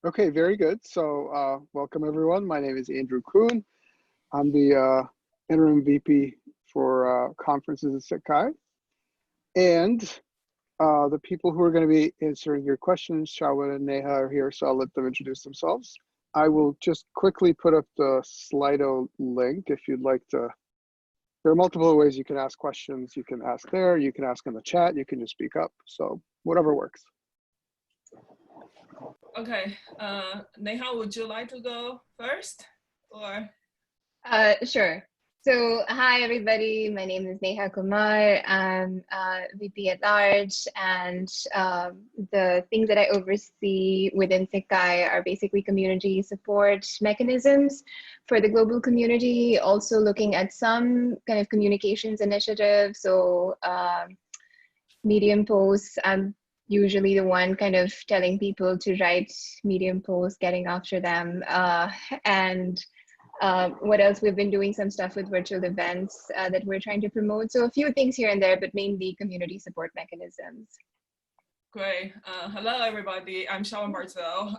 Okay, very good. So welcome everyone. My name is Andrew Kuhn. I'm the interim VP for conferences at SIGCHI. And the people who are going to be answering your questions, Shaowen and Neha are here, so I'll let them introduce themselves. I will just quickly put up the Slido link if you'd like to. There are multiple ways you can ask questions. You can ask there, you can ask in the chat, you can just speak up. So whatever works. Okay, Neha, would you like to go first, or? Sure. So, hi everybody. My name is Neha Kumar. I'm VP at large, and the things that I oversee within SIGCHI are basically community support mechanisms for the global community. Also, looking at some kind of communications initiatives. So, Medium posts. I'm usually the one kind of telling people to write Medium posts, getting after them, and what else? We've been doing some stuff with virtual events that we're trying to promote. So a few things here and there, but mainly community support mechanisms. Great. Hello, everybody. I'm Shaowen Bardzell.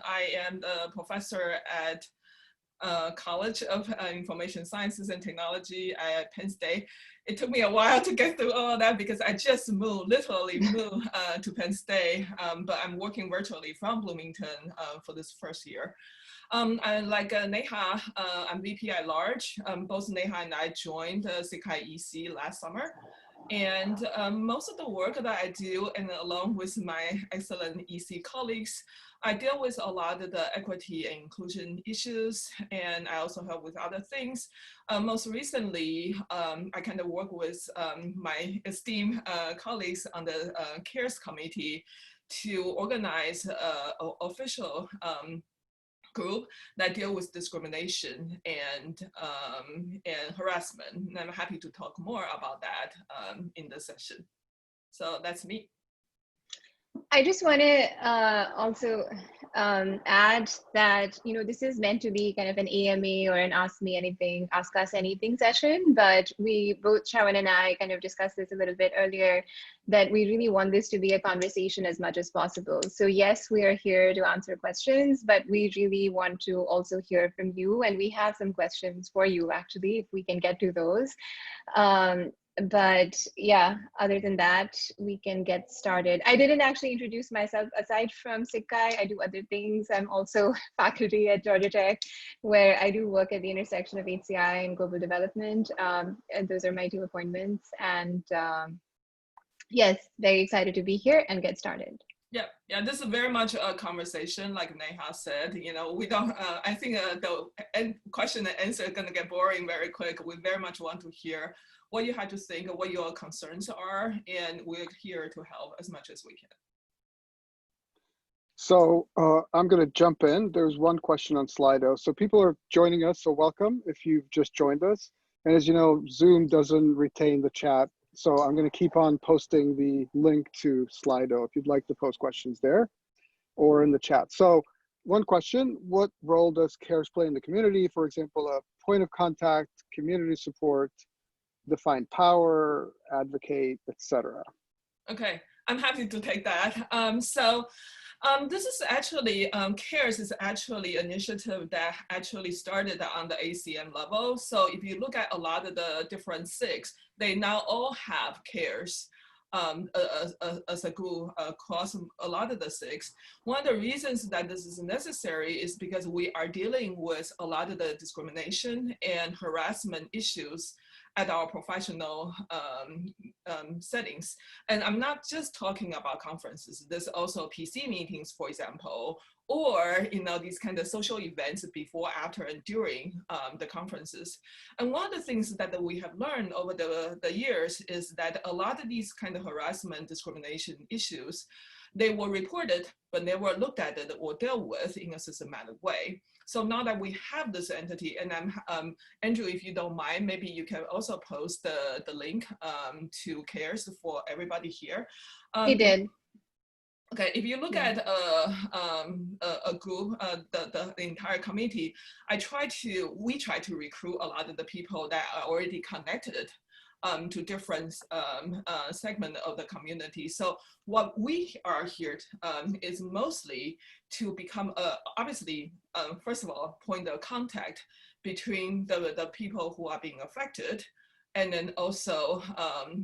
I am a professor at College of Information Sciences and Technology at Penn State. It took me a while to get through all of that because I just literally moved to Penn State, but I'm working virtually from Bloomington for this first year. And like Neha, I'm VP at large. Both Neha and I joined SIGCHI EC last summer. And most of the work that I do, and along with my excellent EC colleagues, I deal with a lot of the equity and inclusion issues, and I also help with other things. Most recently, I kind of work with my esteemed colleagues on the CARES committee to organize an official group that deal with discrimination and harassment. And I'm happy to talk more about that in this session. So that's me. I just want to also add that, you know, this is meant to be kind of an AMA or an Ask Us Anything session, but we both, Shaowen and I, kind of discussed this a little bit earlier, that we really want this to be a conversation as much as possible. So yes, we are here to answer questions, but we really want to also hear from you. And we have some questions for you, actually, if we can get to those. But yeah, other than that, we can get started. I didn't actually introduce myself. Aside from SIGCHI, I do other things. I'm also faculty at Georgia Tech, where I do work at the intersection of HCI and global development. And those are my two appointments. And yes, very excited to be here and get started. Yeah, this is very much a conversation, like Neha said. You know, we don't. I think the question and answer is going to get boring very quick. We very much want to hear what you had to think, what your concerns are, and we're here to help as much as we can. So I'm going to jump in. There's one question on Slido. So people are joining us, so welcome if you've just joined us. And as you know, Zoom doesn't retain the chat. So I'm going to keep on posting the link to Slido if you'd like to post questions there or in the chat. So one question, what role does CARES play in the community? For example, a point of contact, community support, define power, advocate, etc. Okay, I'm happy to take that. This is actually, CARES is actually an initiative that actually started on the ACM level. So if you look at a lot of the different SIGs, they now all have CARES as a group across a lot of the SIGs. One of the reasons that this is necessary is because we are dealing with a lot of the discrimination and harassment issues at our professional settings. And I'm not just talking about conferences. There's also PC meetings, for example, or these kind of social events before, after, and during the conferences. And one of the things that we have learned over the years is that a lot of these kind of harassment, discrimination issues, they were reported, but never looked at it or dealt with in a systematic way. So now that we have this entity, and I'm, Andrew, if you don't mind, maybe you can also post the link to CARES for everybody here. He did. Okay, if you look at a group, the entire committee, we try to recruit a lot of the people that are already connected to different segments of the community. So what we are here is mostly to become, obviously, first of all, point of contact between the people who are being affected, and then also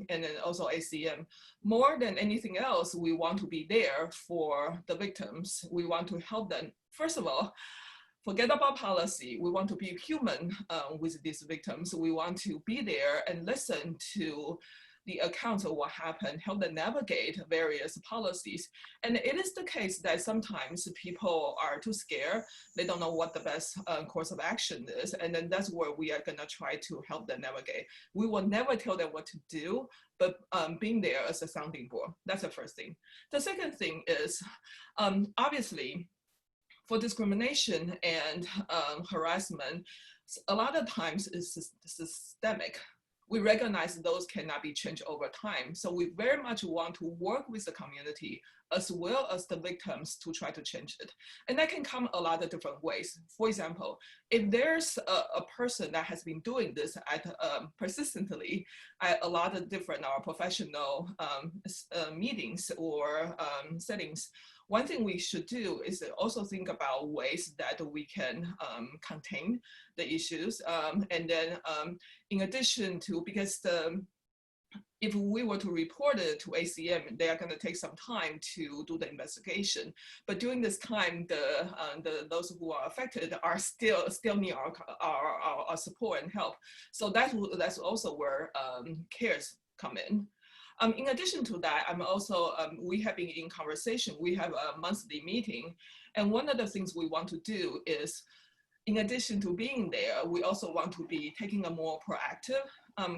ACM. More than anything else, we want to be there for the victims. We want to help them. First of all, forget about policy. We want to be human with these victims. We want to be there and listen to the accounts of what happened, help them navigate various policies. And it is the case that sometimes people are too scared. They don't know what the best course of action is. And then that's where we are gonna try to help them navigate. We will never tell them what to do, but being there as a sounding board. That's the first thing. The second thing is, obviously, for discrimination and harassment, a lot of times it's systemic. We recognize those cannot be changed over time. So we very much want to work with the community as well as the victims to try to change it. And that can come a lot of different ways. For example, if there's a person that has been doing this persistently at a lot of different professional meetings or settings, one thing we should do is also think about ways that we can contain the issues. And then in addition to, because if we were to report it to ACM, they are going to take some time to do the investigation. But during this time, those who are affected are still need our support and help. So that's also where CARES come in. In addition to that, I'm also, we have been in conversation. We have a monthly meeting. And one of the things we want to do is, in addition to being there, we also want to be taking a more proactive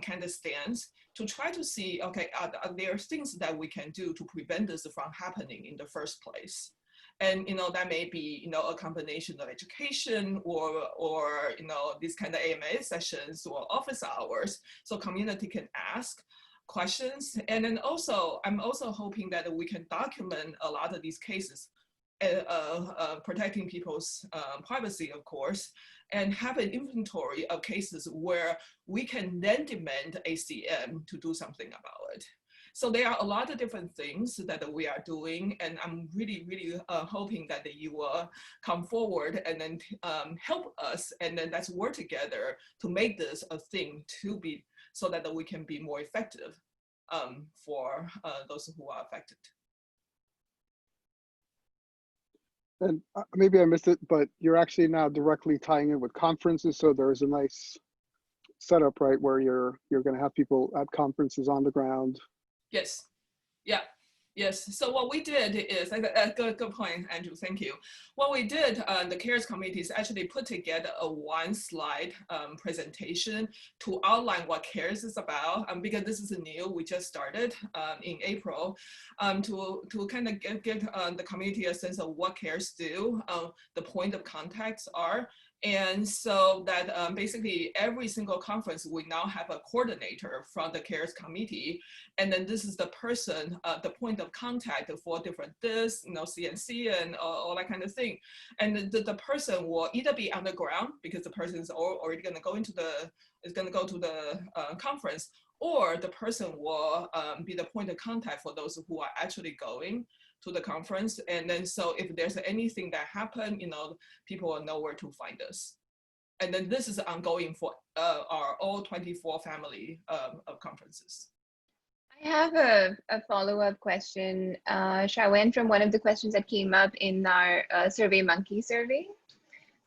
kind of stance to try to see, okay, are there things that we can do to prevent this from happening in the first place? And that may be a combination of education or these kind of AMA sessions or office hours, so community can ask questions. And then also, I'm also hoping that we can document a lot of these cases, protecting people's privacy, of course, and have an inventory of cases where we can then demand ACM to do something about it. So there are a lot of different things that we are doing, and I'm really, really hoping that you will come forward and then help us, and then let's work together to make this a thing to be, so that we can be more effective for those who are affected. And maybe I missed it, but you're actually now directly tying in with conferences. So there's a nice setup, right, where you're going to have people at conferences on the ground. Yes. Yeah. Yes. So what we did is, good point, Andrew. Thank you. What we did, the CARES committee is actually put together a one-slide presentation to outline what CARES is about, because this is new. We just started in April, to kind of give the community a sense of what CARES do, the point of contacts are. And so that basically every single conference, we now have a coordinator from the CARES committee. And then this is the person, the point of contact for different CNC and all that kind of thing. And the person will either be on the ground, because the person is already going to go to the conference, or the person will be the point of contact for those who are actually going to the conference. And then so if there's anything that happened, people will know where to find us. And then this is ongoing for our all 24 family of conferences. I have a follow-up question, Shaowen, from one of the questions that came up in our SurveyMonkey survey.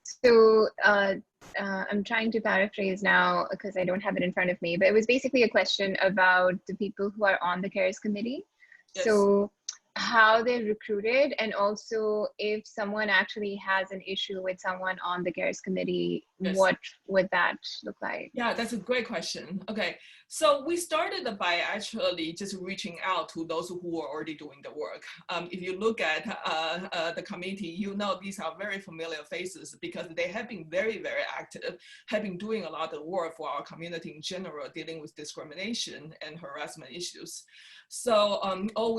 So I'm trying to paraphrase now because I don't have it in front of me, but it was basically a question about the people who are on the CARES committee. Yes. So how they're recruited, and also if someone actually has an issue with someone on the CARES committee, yes, what would that look like? Yeah, that's a great question. Okay, so we started by actually just reaching out to those who were already doing the work. If you look at the committee, these are very familiar faces because they have been very, very active, have been doing a lot of work for our community in general, dealing with discrimination and harassment issues. So all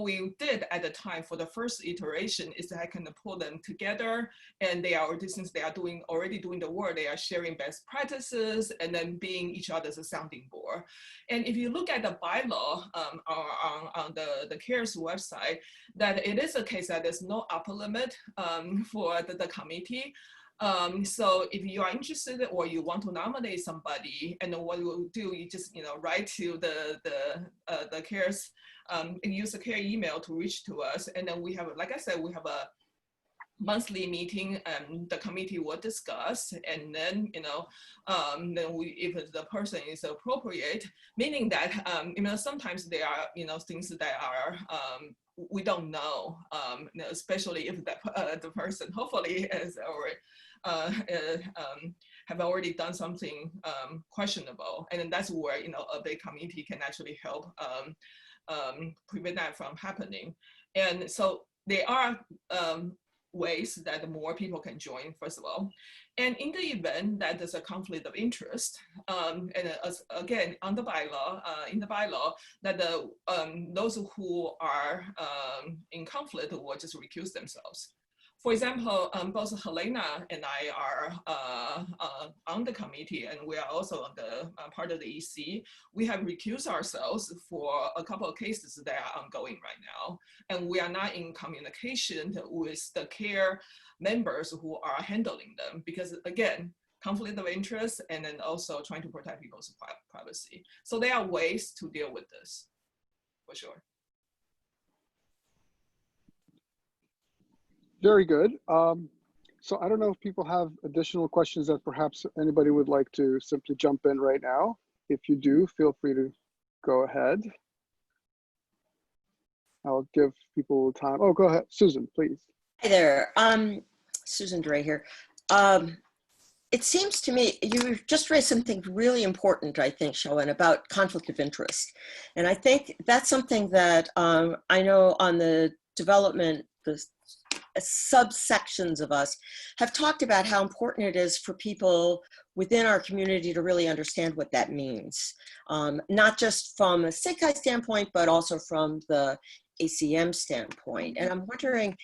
we did at the time for the first iteration is that I kind of pull them together, and since they are already doing the world, they are sharing best practices and then being each other's sounding board. And if you look at the bylaw on the CARES website, that it is a case that there's no upper limit for the committee. So if you are interested or you want to nominate somebody, and then what we'll do, you just write to the CARES and use the CARE email to reach to us, and then we have, like I said, we have a monthly meeting, and the committee will discuss, and then then if the person is appropriate, meaning that sometimes there are things that are we don't know, especially if the person hopefully has already have already done something questionable, and then that's where a big committee can actually help prevent that from happening. And so there are ways that more people can join, first of all. And in the event that there's a conflict of interest, and again, on the bylaw, in the bylaw, that those who are in conflict will just recuse themselves. For example, both Helena and I are on the committee, and we are also on the part of the EC. We have recused ourselves for a couple of cases that are ongoing right now, and we are not in communication with the CARE members who are handling them, because again, conflict of interest, and then also trying to protect people's privacy. So there are ways to deal with this, for sure. Very good. So I don't know if people have additional questions that perhaps anybody would like to simply jump in right now. If you do, feel free to go ahead. I'll give people time. Oh, go ahead, Susan, please. Hi there, Susan Dray here. It seems to me you just raised something really important, I think, Shaowen, about conflict of interest. And I think that's something that I know on the development, the subsections of us have talked about how important it is for people within our community to really understand what that means. Not just from a SIGCHI standpoint, but also from the ACM standpoint. And I'm wondering,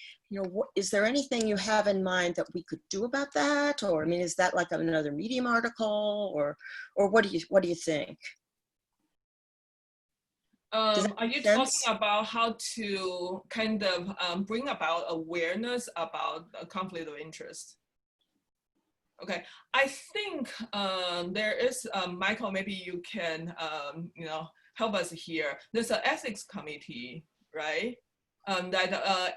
is there anything you have in mind that we could do about that? Or, I mean, is that like another Medium article, or what do you think? Are you talking about how to kind of bring about awareness about a conflict of interest? Okay, I think there is, Michael, maybe you can help us here. There's an ethics committee, right? That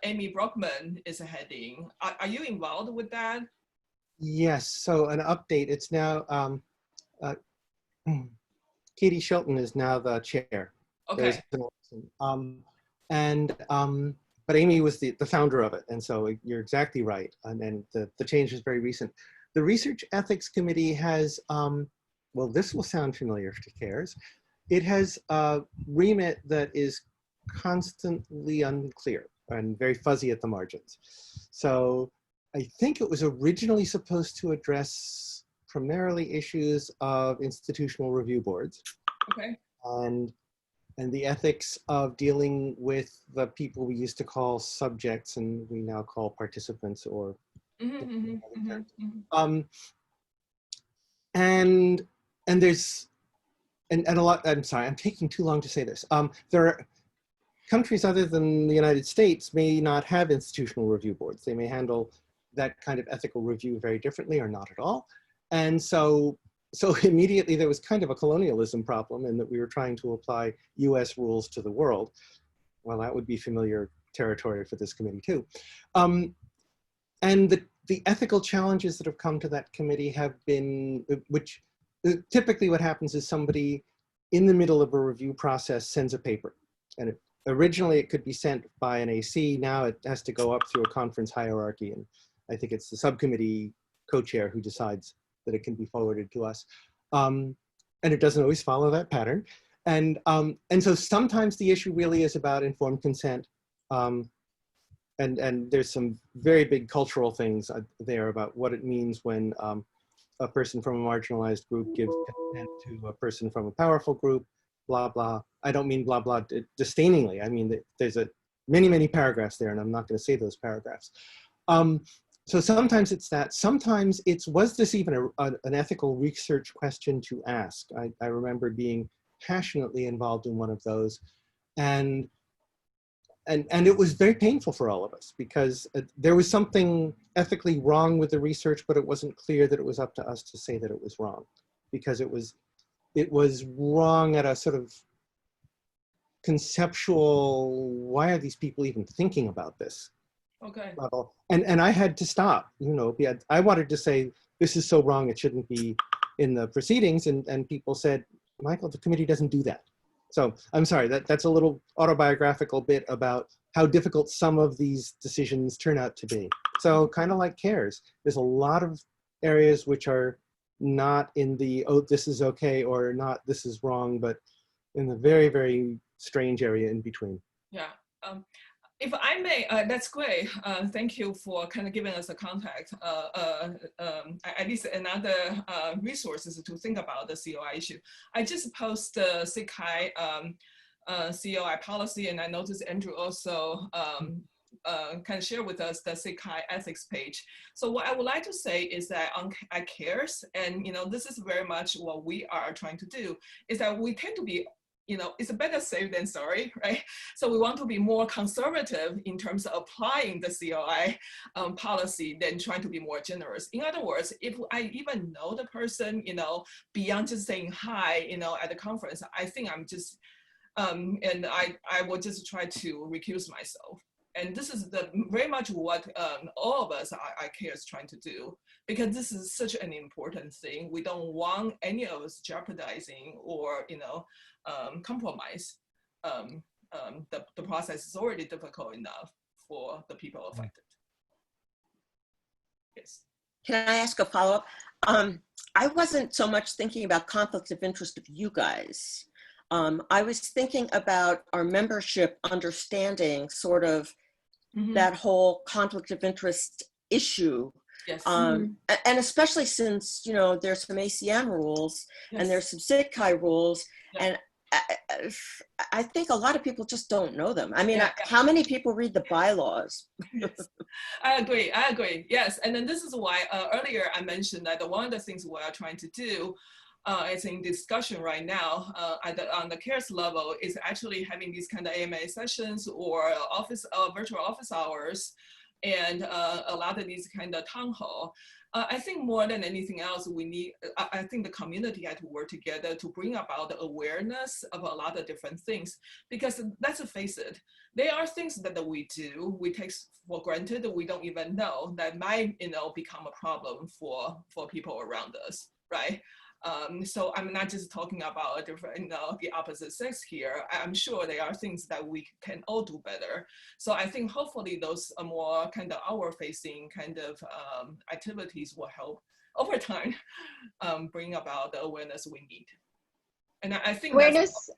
Amy Brockman is heading. Are you involved with that? Yes, so an update, it's now, Katie Shilton is now the chair. Okay. But Amy was the founder of it, and so you're exactly right. And the change is very recent. The Research Ethics Committee has, well, this will sound familiar to CARES. It has a remit that is constantly unclear and very fuzzy at the margins. So I think it was originally supposed to address primarily issues of institutional review boards. Okay. And the ethics of dealing with the people we used to call subjects and we now call participants, or and there's a lot. I'm sorry, I'm taking too long to say this. There are countries other than the United States may not have institutional review boards. They may handle that kind of ethical review very differently or not at all. And so immediately there was kind of a colonialism problem in that we were trying to apply US rules to the world. Well, that would be familiar territory for this committee too. And the ethical challenges that have come to that committee have been, which typically what happens is somebody in the middle of a review process sends a paper. And originally it could be sent by an AC, now it has to go up through a conference hierarchy. And I think it's the subcommittee co-chair who decides that it can be forwarded to us. And it doesn't always follow that pattern. And so sometimes the issue really is about informed consent. And there's some very big cultural things there about what it means when a person from a marginalized group gives consent to a person from a powerful group, blah, blah. I don't mean blah, blah disdainingly. I mean, there's many, many paragraphs there, and I'm not going to say those paragraphs. so sometimes it's that. Sometimes it's, was this even an ethical research question to ask? I remember being passionately involved in one of those, and it was very painful for all of us because there was something ethically wrong with the research, but it wasn't clear that it was up to us to say that it was wrong, because it was wrong at a sort of conceptual, why are these people even thinking about this? Okay. Level. And I had to stop, you know, I wanted to say, this is so wrong, it shouldn't be in the proceedings. And people said, Michael, the committee doesn't do that. So I'm sorry, that's a little autobiographical bit about how difficult some of these decisions turn out to be. So kind of like CARES, there's a lot of areas which are not in the, oh, this is okay, or not, this is wrong, but in the very, very strange area in between. Yeah. If I may, that's great. Thank you for kind of giving us a contact, at least another resources to think about the COI issue. I just post the SIGCHI COI policy, and I noticed Andrew also kind of share with us the SIGCHI ethics page. So what I would like to say is that at CARES, and you know, this is very much what we are trying to do, is that we tend to be, you know, it's better safe than sorry, right? So we want to be more conservative in terms of applying the COI policy than trying to be more generous. In other words, if I even know the person, you know, beyond just saying hi, you know, at the conference, I think I'm just, and I will just try to recuse myself. And this is very much what all of us at CARES trying to do, because this is such an important thing. We don't want any of us jeopardizing or, you know, compromise. The process is already difficult enough for the people affected. Yes. Can I ask a follow-up? I wasn't so much thinking about conflicts of interest of you guys. I was thinking about our membership understanding sort of that whole conflict of interest issue. Yes. And especially since, you know, there's some ACM rules and there's some SIGCHI rules, and I think a lot of people just don't know them. I mean, how many people read the bylaws? Yes. I agree. Yes. And then this is why earlier I mentioned that one of the things we are trying to do is in discussion right now on the CARES level is actually having these kind of AMA sessions or virtual office hours, and a lot of these kind of town hall. I think more than anything else, we need, I think the community had to work together to bring about the awareness of a lot of different things, because let's face it, there are things that we do, we take for granted that we don't even know that might, you know, become a problem for people around us, right? So I'm not just talking about a different, you know, the opposite sex here. I'm sure there are things that we can all do better. So I think hopefully those are more kind of outward-facing kind of activities will help over time bring about the awareness we need. And I think awareness.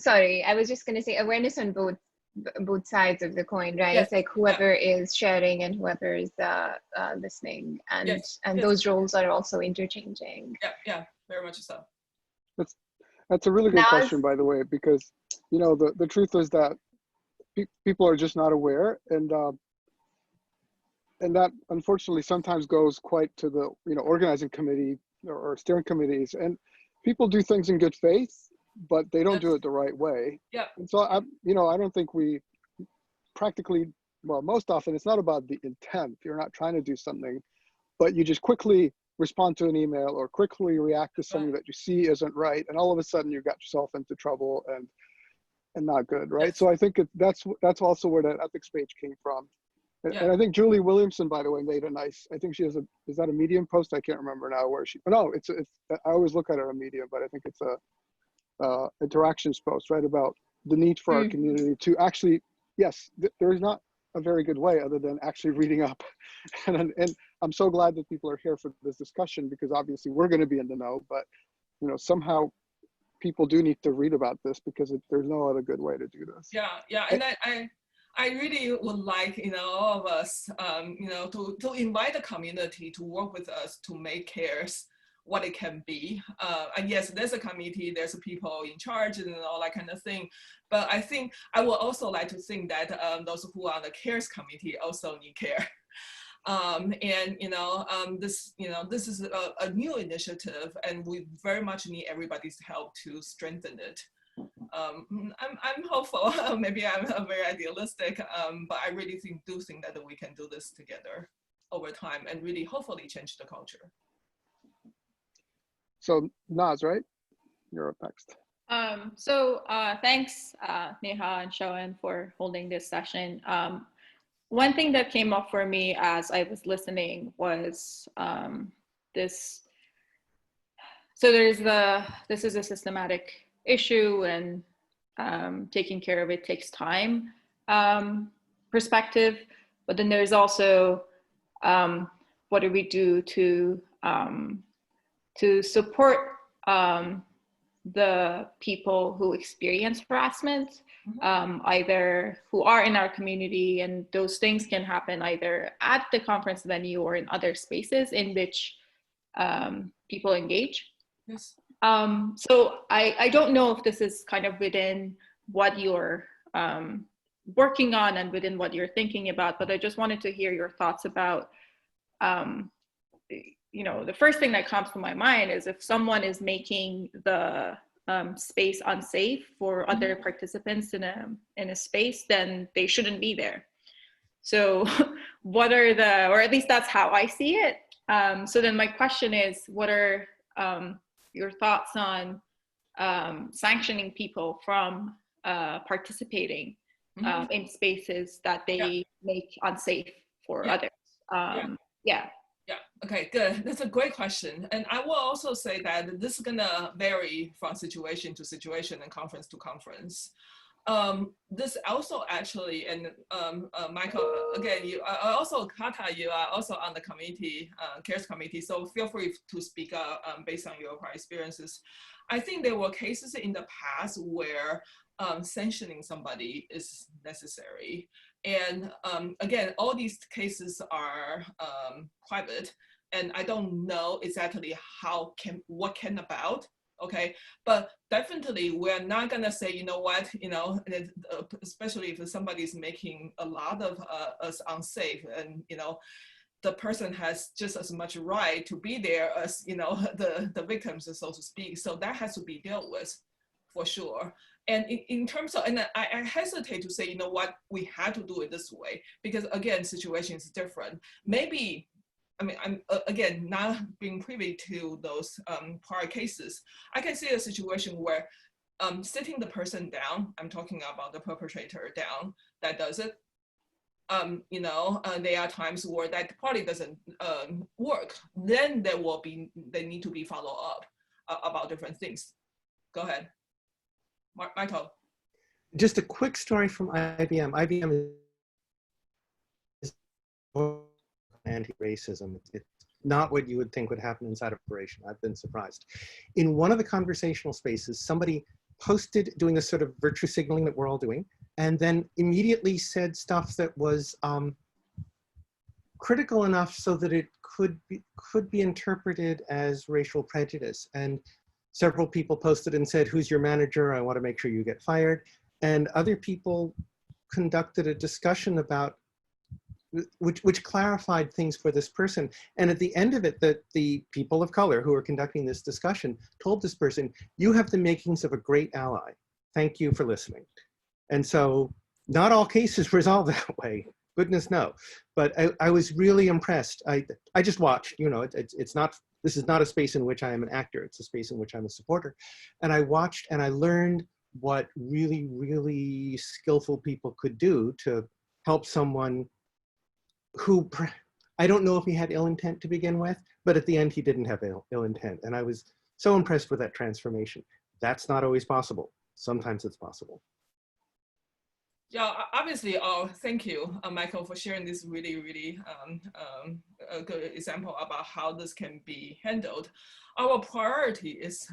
Sorry, I was just going to say awareness on both sides of the coin, right? Yes. It's like whoever is sharing and whoever is listening, and those roles are also interchanging. Yeah, very much so. That's a really good question, by the way, because you know the truth is that people are just not aware, and that unfortunately sometimes goes quite to the, you know, organizing committee or steering committees, and people do things in good faith, but they don't do it the right way. Yeah. And so I don't think we practically, well, most often it's not about the intent. You're not trying to do something, but you just quickly respond to an email or quickly react to something that you see isn't right, and all of a sudden you got yourself into trouble and not good, right? Yes. So I think that's also where that ethics page came from. And I think Julie Williamson, by the way, made a nice, I think she has is that a Medium post? I can't remember now where she, no, it's I always look at it on Medium, but I think it's a interactions post, right, about the need for our community to actually, yes, there is not a very good way other than actually reading up. And I'm so glad that people are here for this discussion, because obviously we're going to be in the know, but you know, somehow people do need to read about this, because there's no other good way to do this. Yeah, and I really would like, you know, all of us, you know, to invite the community to work with us to make CARES what it can be. And yes, there's a committee, there's people in charge and all that kind of thing. But I think I would also like to think that those who are on the CARES committee also need care. And this is a new initiative, and we very much need everybody's help to strengthen it. I'm hopeful. Maybe I'm very idealistic, but I really do think that we can do this together over time and really hopefully change the culture. So Naz, right? You're up next. Thanks, Neha and Shaowen, for holding this session. One thing that came up for me as I was listening was this. So this is a systematic issue, and taking care of it takes time perspective. But then there's also what do we do to support the people who experience harassment, either who are in our community, and those things can happen either at the conference venue or in other spaces in which people engage. Yes. So I don't know if this is kind of within what you're working on and within what you're thinking about, but I just wanted to hear your thoughts about the first thing that comes to my mind is if someone is making the space unsafe for other participants in a space, then they shouldn't be there. So what are or at least that's how I see it. So then my question is, what are your thoughts on sanctioning people from participating in spaces that they make unsafe for others? Yeah, okay, good. That's a great question. And I will also say that this is gonna vary from situation to situation and conference to conference. This also actually, and Michael, again, Kata, you are also on the committee, CARES committee, so feel free to speak up based on your prior experiences. I think there were cases in the past where sanctioning somebody is necessary. And again, all these cases are private, and I don't know exactly what came about. Okay, but definitely we're not gonna say, you know what, especially if somebody's making a lot of us unsafe, and the person has just as much right to be there as the victims, so to speak. So that has to be dealt with for sure. And in terms of, and I hesitate to say, we had to do it this way, because again, situation is different. Maybe, I mean, I'm again, not being privy to those prior cases, I can see a situation where sitting the person down, I'm talking about the perpetrator down, that does it. There are times where that probably doesn't work. Then they need to be follow up about different things. Go ahead. Michael. Just a quick story from IBM. IBM is anti-racism. It's not what you would think would happen inside of a corporation. I've been surprised. In one of the conversational spaces, somebody posted doing this sort of virtue signaling that we're all doing, and then immediately said stuff that was critical enough so that it could be interpreted as racial prejudice. And several people posted and said, "Who's your manager? I want to make sure you get fired." And other people conducted a discussion about which clarified things for this person. And at the end of it, the people of color who are conducting this discussion told this person, "You have the makings of a great ally. Thank you for listening." And so not all cases resolve that way. Goodness no. But I was really impressed. I just watched, this is not a space in which I am an actor. It's a space in which I'm a supporter. And I watched and I learned what really, really skillful people could do to help someone who, I don't know if he had ill intent to begin with, but at the end he didn't have ill intent. And I was so impressed with that transformation. That's not always possible. Sometimes it's possible. Yeah, obviously, thank you, Michael, for sharing this really, really a good example about how this can be handled. Our priority is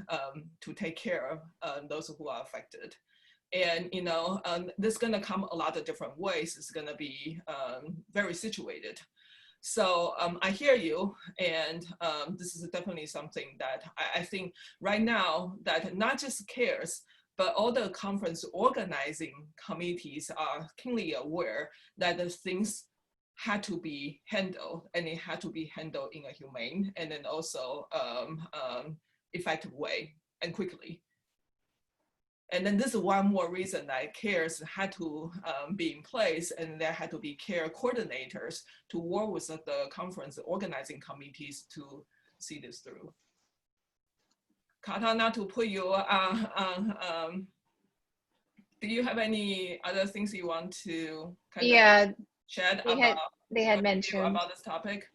to take care of those who are affected. And, this is going to come a lot of different ways. It's going to be very situated. So I hear you, and this is definitely something that I think right now that not just CARES, but all the conference organizing committees are keenly aware that the things had to be handled, and it had to be handled in a humane and then also effective way and quickly. And then this is one more reason that CARES had to be in place, and there had to be care coordinators to work with the conference organizing committees to see this through. Kata, not to put you on, do you have any other things you want to kind of shed they had mentioned about this topic?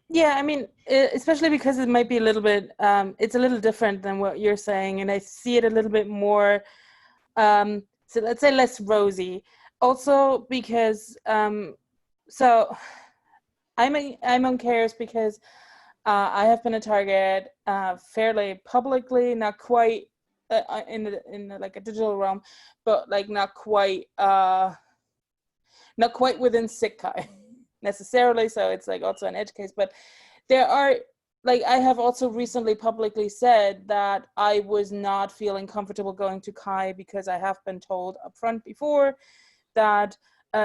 Yeah, I mean, especially because it might be a little bit, it's a little different than what you're saying, and I see it a little bit more, so let's say less rosy. Also because, so I'm on CARES because I have been a target fairly publicly, not quite in the like a digital realm, but like not quite within SIGCHI necessarily, so it's like also an edge case. But there are, like, I have also recently publicly said that I was not feeling comfortable going to CHI because I have been told upfront before that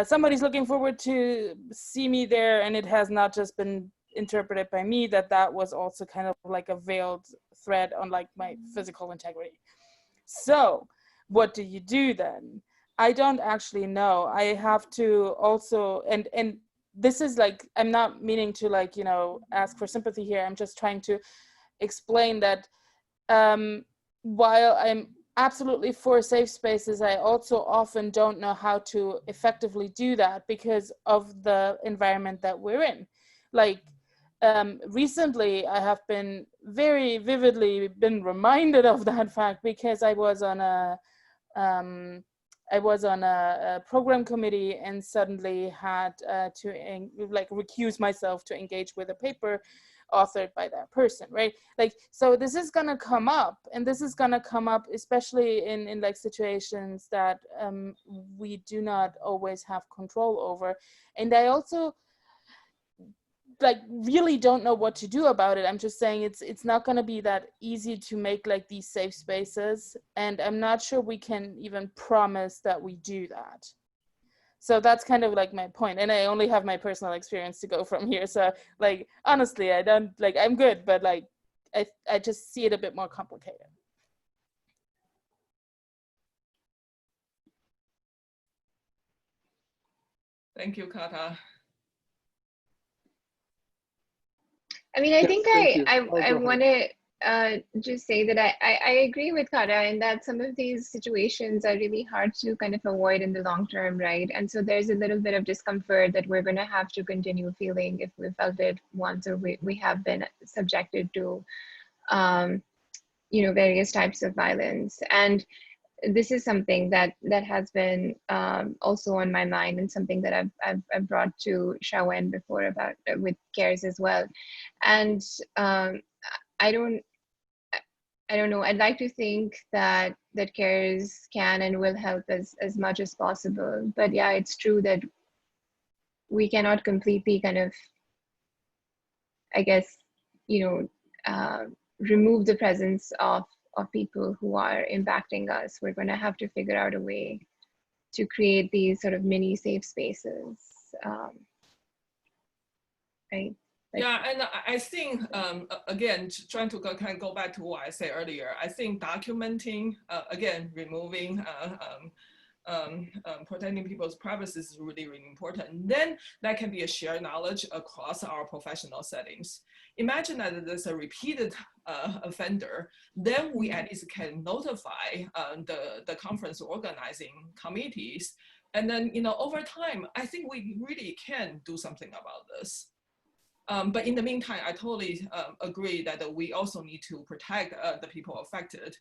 somebody's looking forward to see me there, and it has not just been interpreted by me that was also kind of like a veiled threat on like my physical integrity. So what do you do then? I don't actually know. I have to also, and this is like, I'm not meaning to like, you know, ask for sympathy here. I'm just trying to explain that while I'm absolutely for safe spaces, I also often don't know how to effectively do that because of the environment that we're in. Like recently, I have been very vividly been reminded of that fact because I was on a program committee and suddenly had to like recuse myself to engage with a paper authored by that person, right? Like, so this is gonna come up, and this is gonna come up especially in like situations that we do not always have control over. And I also like really don't know what to do about it. I'm just saying it's not going to be that easy to make like these safe spaces, and I'm not sure we can even promise that we do that. So that's kind of like my point, and I only have my personal experience to go from here. So like honestly, I don't like, I'm good, but like I just see it a bit more complicated. Thank you, Kata. I mean, I think I go want to just say that I agree with Kara in that some of these situations are really hard to kind of avoid in the long term, right? And so there's a little bit of discomfort that we're going to have to continue feeling if we felt it once, or we have been subjected to, you know, various types of violence. And this is something that has been also on my mind, and something that I've brought to Shaowen before about with CARES as well. And I don't know. I'd like to think that CARES can and will help as much as possible. But yeah, it's true that we cannot completely kind of, I guess, you know, remove the presence of people who are impacting us. We're going to have to figure out a way to create these sort of mini safe spaces, right? Like, yeah, and I think, again, trying to kind of go back to what I said earlier, I think documenting, again, removing, protecting people's privacy is really, really important. Then that can be a shared knowledge across our professional settings. Imagine that there's a repeated offender, then we at least can notify the conference organizing committees. And then, you know, over time, I think we really can do something about this. But in the meantime, I totally agree that we also need to protect the people affected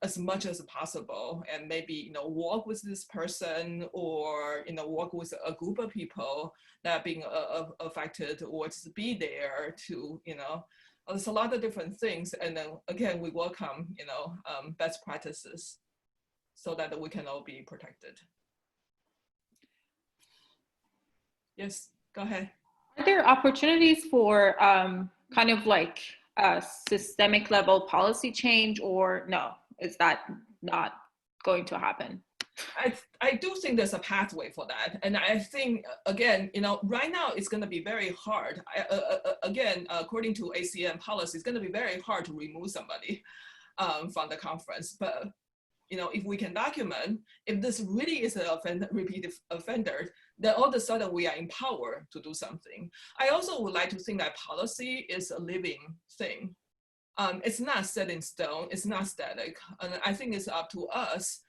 as much as possible, and maybe, you know, work with this person, or, you know, work with a group of people that are being affected, or just be there to, you know, there's a lot of different things. And then again, we welcome, you know, best practices so that we can all be protected. Yes, go ahead. Are there opportunities for kind of like a systemic level policy change, or no? Is that not going to happen? I do think there's a pathway for that. And I think, again, right now it's going to be very hard. Again, according to ACM policy, it's going to be very hard to remove somebody from the conference. But, if we can document, if this really is a repeated offender, then all of a sudden we are empowered to do something. I also would like to think that policy is a living thing. It's not set in stone, it's not static. And I think it's up to us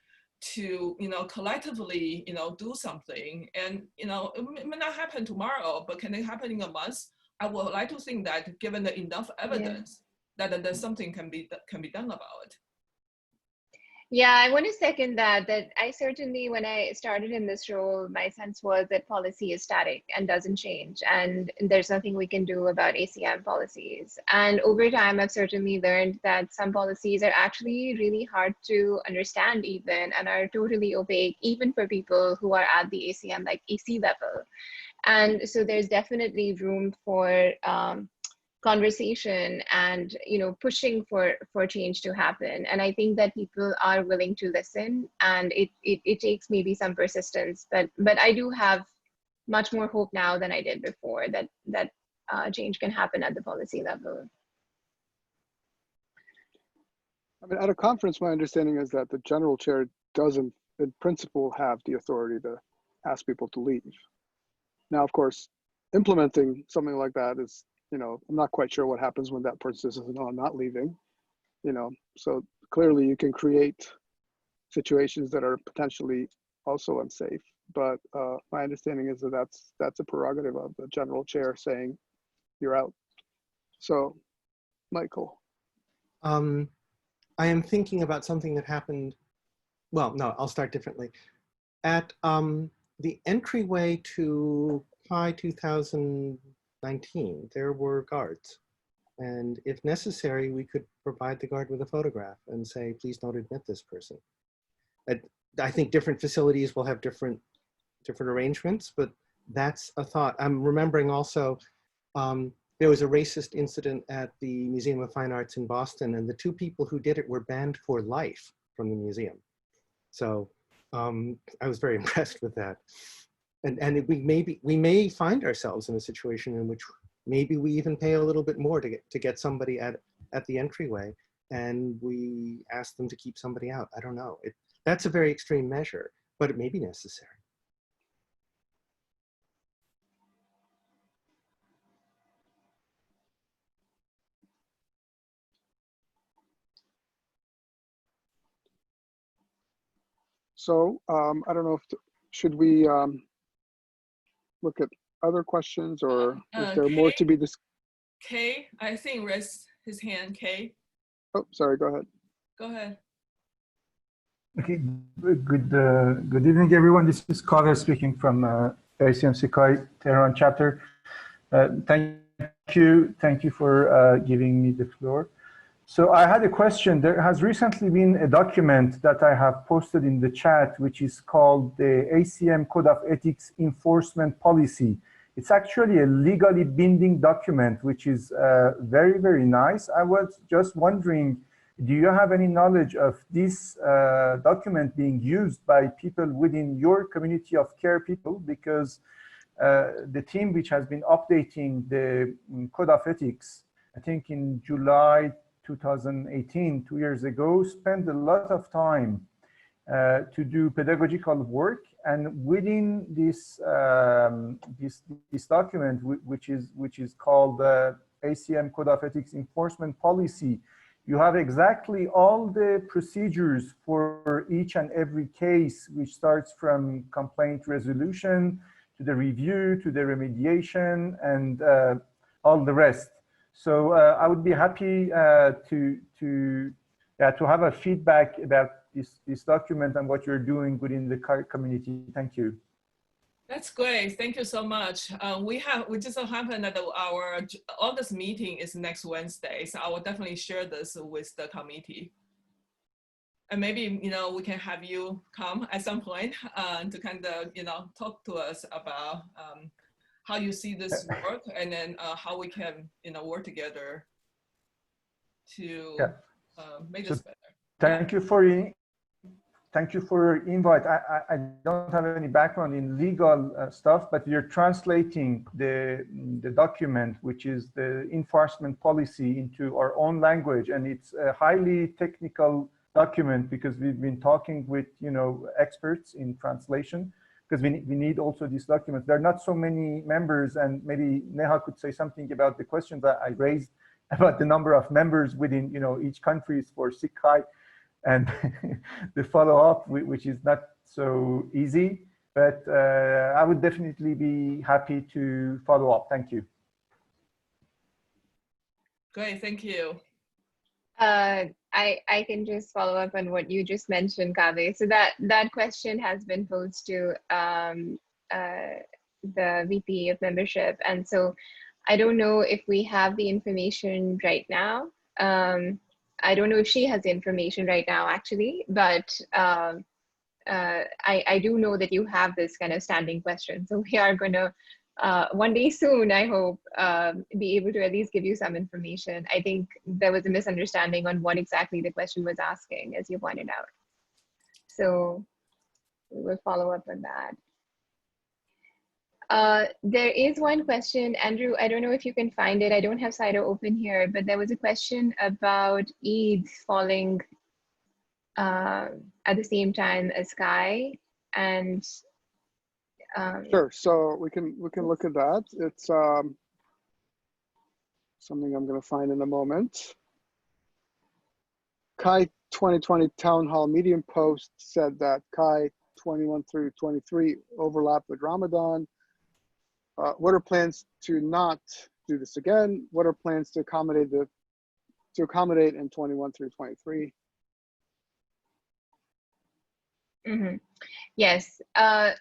to collectively do something, and it may not happen tomorrow, but can it happen in a month? I would like to think that given the enough evidence that there's something can be done about it. Yeah, I want to second that I certainly, when I started in this role, my sense was that policy is static and doesn't change, and there's nothing we can do about ACM policies. And over time, I've certainly learned that some policies are actually really hard to understand even, and are totally opaque, even for people who are at the ACM, like AC level. And so there's definitely room for conversation and pushing for change to happen. And I think that people are willing to listen, and it takes maybe some persistence, but I do have much more hope now than I did before that change can happen at the policy level. I mean, at a conference, my understanding is that the general chair doesn't, in principle, have the authority to ask people to leave. Now, of course, implementing something like that is, I'm not quite sure what happens when that person says, no, I'm not leaving, so clearly you can create situations that are potentially also unsafe. But my understanding is that that's a prerogative of the general chair saying you're out. So, Michael. I am thinking about something that happened, well, no, I'll start differently. At the entryway to Pi 2019, there were guards. And if necessary, we could provide the guard with a photograph and say, please don't admit this person. I think different facilities will have different arrangements, but that's a thought. I'm remembering also, there was a racist incident at the Museum of Fine Arts in Boston, and the two people who did it were banned for life from the museum. So I was very impressed with that. And we may find ourselves in a situation in which maybe we even pay a little bit more to get somebody at the entryway, and we ask them to keep somebody out. I don't know. That's a very extreme measure, but it may be necessary. So I don't know should we look at other questions, or is there more to be discussed? Kay, I think raised his hand. Kay. Oh, sorry. Go ahead. Go ahead. Okay. Good evening, everyone. This is Kader speaking from SIGCHI Tehran chapter. Thank you for giving me the floor. So I had a question. There has recently been a document that I have posted in the chat, which is called the ACM Code of Ethics Enforcement Policy. It's actually a legally binding document, which is very, very nice. I was just wondering, do you have any knowledge of this document being used by people within your community of care people? Because the team which has been updating the Code of Ethics, I think in July 2018, 2 years ago, spent a lot of time to do pedagogical work, and within this this document, which is called the ACM Code of Ethics Enforcement Policy, you have exactly all the procedures for each and every case, which starts from complaint resolution to the review to the remediation and all the rest. So I would be happy to have a feedback about this document and what you're doing within the community. Thank you. That's great. Thank you so much. We just so happen that our August meeting is next Wednesday, so I will definitely share this with the committee. And maybe we can have you come at some point to kind of talk to us about how you see this work, and then how we can work together to make this better. Thank thank you for your invite. I don't have any background in legal stuff, but you're translating the document, which is the enforcement policy, into our own language. And it's a highly technical document because we've been talking with, experts in translation, because we need also these documents. There are not so many members, and maybe Neha could say something about the questions that I raised about the number of members within, each country for SIGCHI, and the follow-up, which is not so easy, but I would definitely be happy to follow up. Thank you. Great, thank you. I can just follow up on what you just mentioned, Kaveh. So that question has been posed to the VP of membership, and so I don't know if we have the information right now. I don't know if she has the information right now, actually, but I do know that you have this kind of standing question. So we are going to, one day soon, I hope, be able to at least give you some information. I think there was a misunderstanding on what exactly the question was asking, as you pointed out. So we will follow up on that. There is one question, Andrew, I don't know if you can find it. I don't have Slido open here, but there was a question about Eid falling at the same time as Sky, and Sure. So we can look at that. It's something I'm going to find in a moment. Kai 2020 Town Hall Medium Post said that Kai 21 through 23 overlap with Ramadan. What are plans to not do this again? What are plans to accommodate in 21 through 23? Mm-hmm. Yes.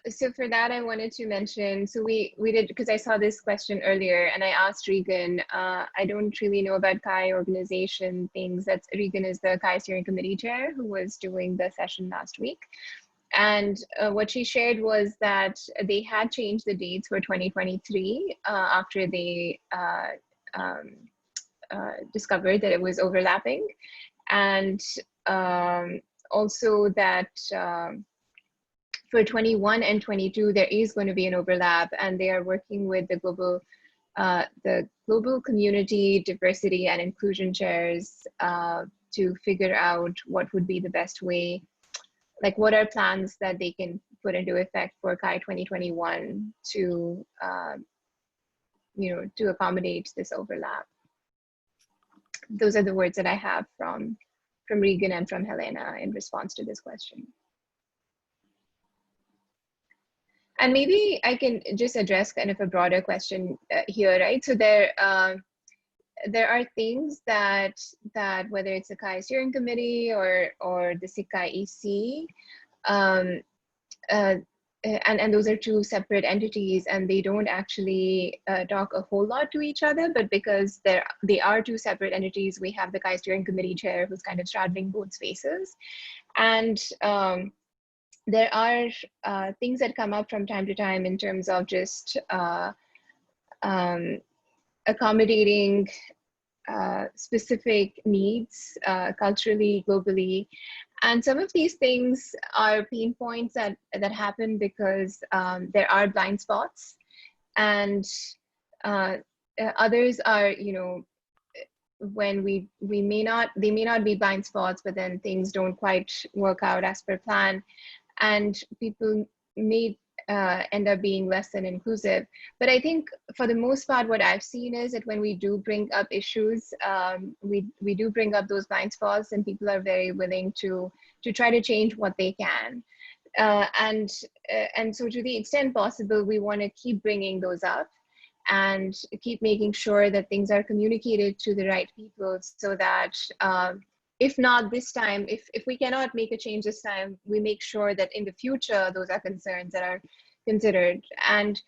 So for that, I wanted to mention, so we did, because I saw this question earlier and I asked Regan, I don't really know about Kai organization things. Regan is the Kai steering committee chair who was doing the session last week. And what she shared was that they had changed the dates for 2023 after they discovered that it was overlapping. And also that for 21 and 22, there is going to be an overlap, and they are working with the global community diversity and inclusion chairs to figure out what would be the best way, like what are plans that they can put into effect for Kai 2021 to, to accommodate this overlap. Those are the words that I have from Regan and from Helena in response to this question. And maybe I can just address kind of a broader question here, right? So there are things that whether it's the Kai steering committee or the SIGCHI EC, and those are two separate entities, and they don't actually talk a whole lot to each other, but because they are two separate entities, we have the Kai steering committee chair who's kind of straddling both spaces. And there are things that come up from time to time in terms of just accommodating specific needs culturally, globally. And some of these things are pain points that happen because there are blind spots, and others are, when they may not be blind spots, but then things don't quite work out as per plan, and people may end up being less than inclusive. But I think for the most part, what I've seen is that when we do bring up issues, we do bring up those blind spots, and people are very willing to try to change what they can. And so to the extent possible, we want to keep bringing those up and keep making sure that things are communicated to the right people, so that if not this time, if we cannot make a change this time, we make sure that in the future, those are concerns that are considered. And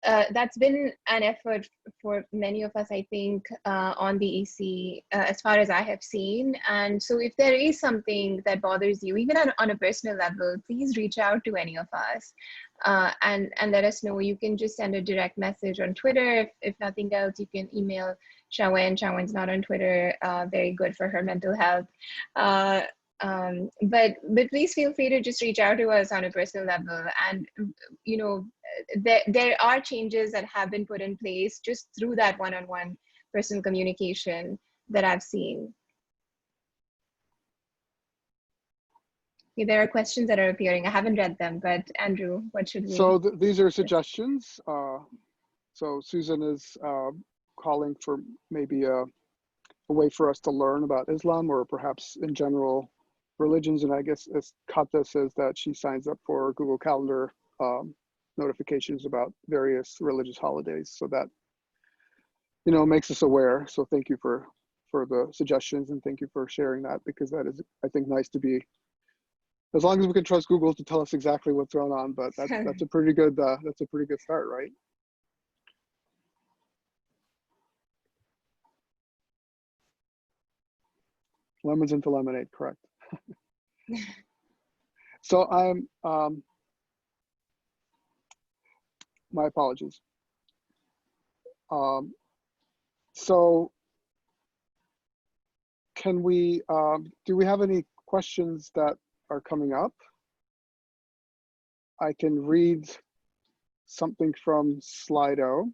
that's been an effort for many of us, I think, on the EC, as far as I have seen. And so if there is something that bothers you, even on a personal level, please reach out to any of us and let us know. You can just send a direct message on Twitter. If nothing else, you can email Shaowen. Shaowen's not on Twitter, very good for her mental health. But please feel free to just reach out to us on a personal level. And there are changes that have been put in place just through that one-on-one personal communication that I've seen. Okay, there are questions that are appearing. I haven't read them, but Andrew, what should we? So these are suggestions. So Susan is calling for maybe a way for us to learn about Islam, or perhaps in general religions. And I guess as Kata says that she signs up for Google Calendar notifications about various religious holidays. So that, makes us aware. So thank you for the suggestions, and thank you for sharing that, because that is, I think, nice to be, as long as we can trust Google to tell us exactly what's going on. But that's a pretty good start, right? Lemons into lemonade, correct. So I'm, my apologies. So can we, do we have any questions that are coming up? I can read something from Slido.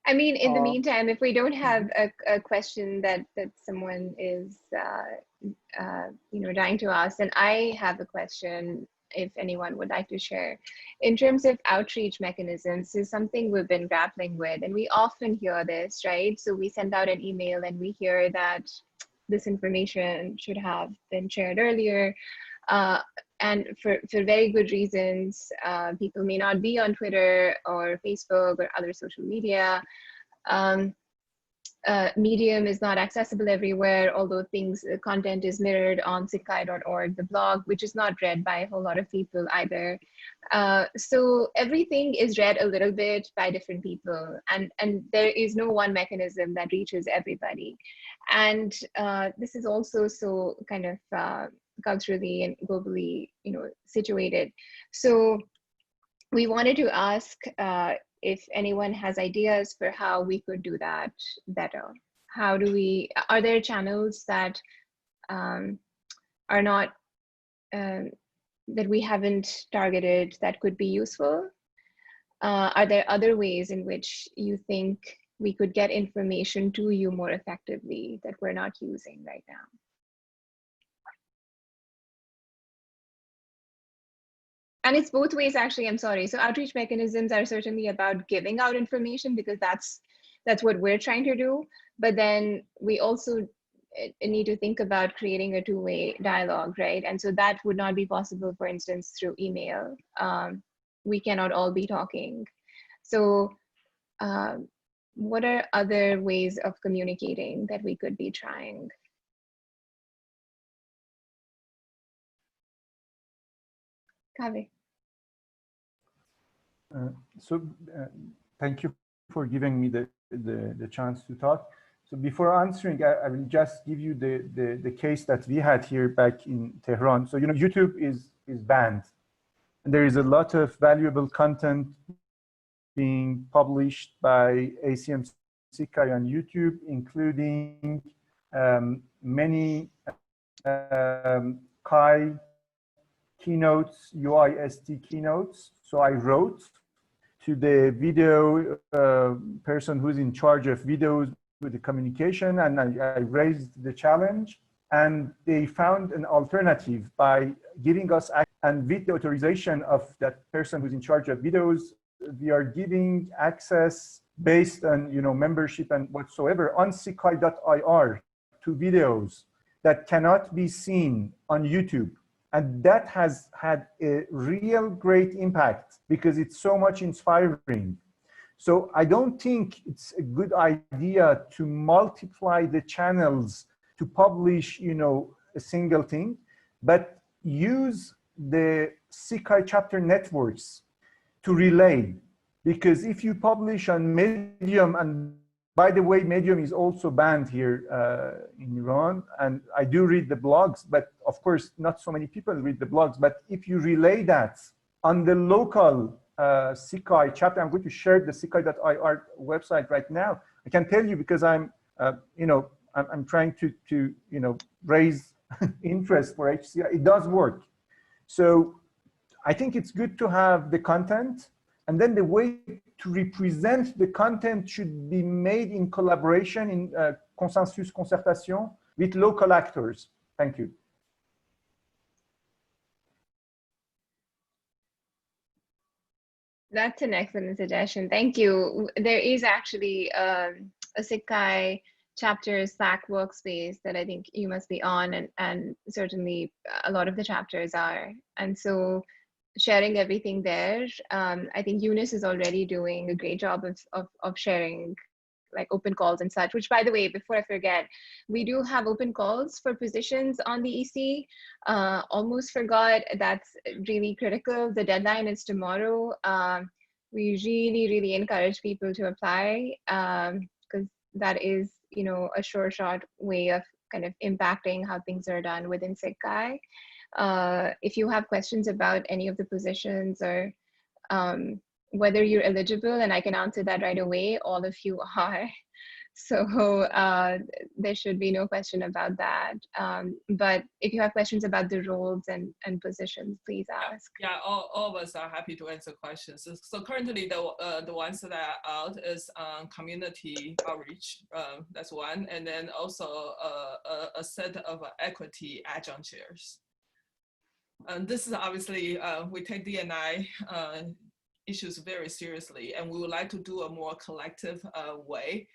I mean, in the meantime, if we don't have a question that someone is, dying to ask, then I have a question if anyone would like to share. In terms of outreach mechanisms, this is something we've been grappling with, and we often hear this, right? So we send out an email and we hear that this information should have been shared earlier. And for very good reasons, people may not be on Twitter or Facebook or other social media. Medium is not accessible everywhere, although content is mirrored on SIGCHI.org, the blog, which is not read by a whole lot of people either. So everything is read a little bit by different people, and there is no one mechanism that reaches everybody. And this is also so kind of culturally and globally, situated. So we wanted to ask if anyone has ideas for how we could do that better. Are there channels that are not, that we haven't targeted that could be useful? Are there other ways in which you think we could get information to you more effectively that we're not using right now? And it's both ways, actually, I'm sorry. So outreach mechanisms are certainly about giving out information, because that's what we're trying to do. But then we also need to think about creating a two-way dialogue, right? And so that would not be possible, for instance, through email. We cannot all be talking. So what are other ways of communicating that we could be trying? Kaveh. Thank you for giving me the chance to talk. So before answering, I will just give you the case that we had here back in Tehran. So YouTube is banned, and there is a lot of valuable content being published by ACM SIGCHI on YouTube, including many Chi keynotes, UIST keynotes. So I wrote to the video person who's in charge of videos with the communication, and I raised the challenge, and they found an alternative by giving us, and with the authorization of that person who's in charge of videos, we are giving access based on membership and whatsoever on SIGCHI.ir to videos that cannot be seen on YouTube. And that has had a real great impact because it's so much inspiring. So I don't think it's a good idea to multiply the channels to publish, a single thing, but use the SIGCHI chapter networks to relay. Because if you publish on Medium, and by the way, Medium is also banned here in Iran, and I do read the blogs, but of course, not so many people read the blogs. But if you relay that on the local SIGCHI chapter, I'm going to share the SIGCHI.ir website right now. I can tell you because I'm I'm trying to raise interest for HCI. It does work. So I think it's good to have the content, and then the way to represent the content should be made in collaboration, in consensus, concertation with local actors. Thank you. That's an excellent suggestion. Thank you. There is actually a SIGCHI chapter Slack workspace that I think you must be on, and certainly a lot of the chapters are. And so sharing everything there, I think Eunice is already doing a great job of sharing like open calls and such, which by the way, before I forget, we do have open calls for positions on the EC. Almost forgot, that's really critical. The deadline is tomorrow. We really encourage people to apply because that is, a sure shot way of kind of impacting how things are done within SIGCHI. If you have questions about any of the positions or whether you're eligible, and I can answer that right away, all of you are. So there should be no question about that. But if you have questions about the roles and positions, please ask. Yeah, all of us are happy to answer questions. So currently the ones that are out is community outreach, that's one. And then also a set of equity adjunct chairs. And this is obviously, we take D&I issues very seriously, and we would like to do a more collective way,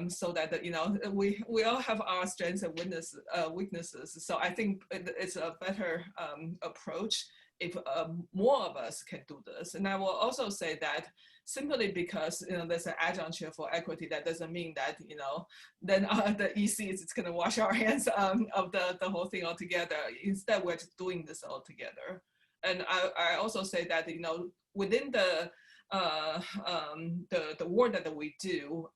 so that we all have our strengths and weaknesses. So I think it's a better approach if more of us can do this. And I will also say that simply because there's an adjunct chair for equity, that doesn't mean that then the EC is going to wash our hands of the whole thing altogether. Instead, we're just doing this all together. And I also say that within the work that we do,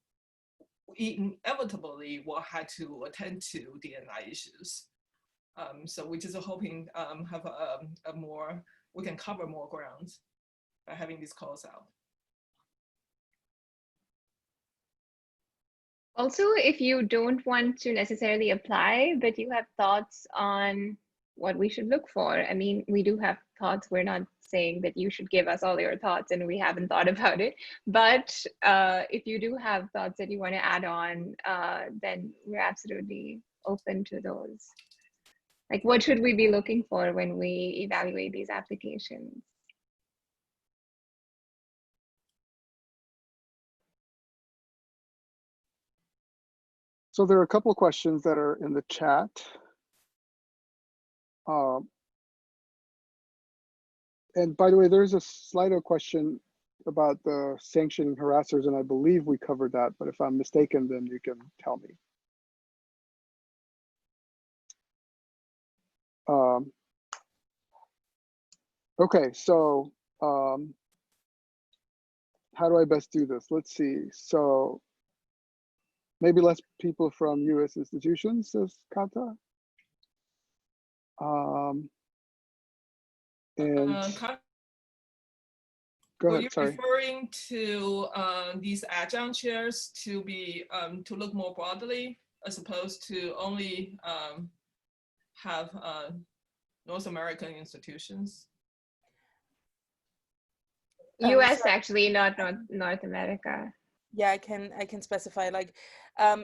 we inevitably will have to attend to D&I issues. So we're just hoping have a more, we can cover more ground by having these calls out. Also, if you don't want to necessarily apply, but you have thoughts on what we should look for, I mean, we do have thoughts. We're not saying that you should give us all your thoughts and we haven't thought about it. But if you do have thoughts that you want to add on, then we're absolutely open to those. Like, what should we be looking for when we evaluate these applications? So there are a couple of questions that are in the chat. And by the way, there's a Slido question about the sanctioning harassers, and I believe we covered that, but if I'm mistaken, then you can tell me. Okay, so how do I best do this? Let's see. So maybe less people from U.S. institutions, says Kata. And go ahead, sorry. Referring to these adjunct chairs to be to look more broadly, as opposed to only have North American institutions? US actually, not North America. Yeah, I can specify, like,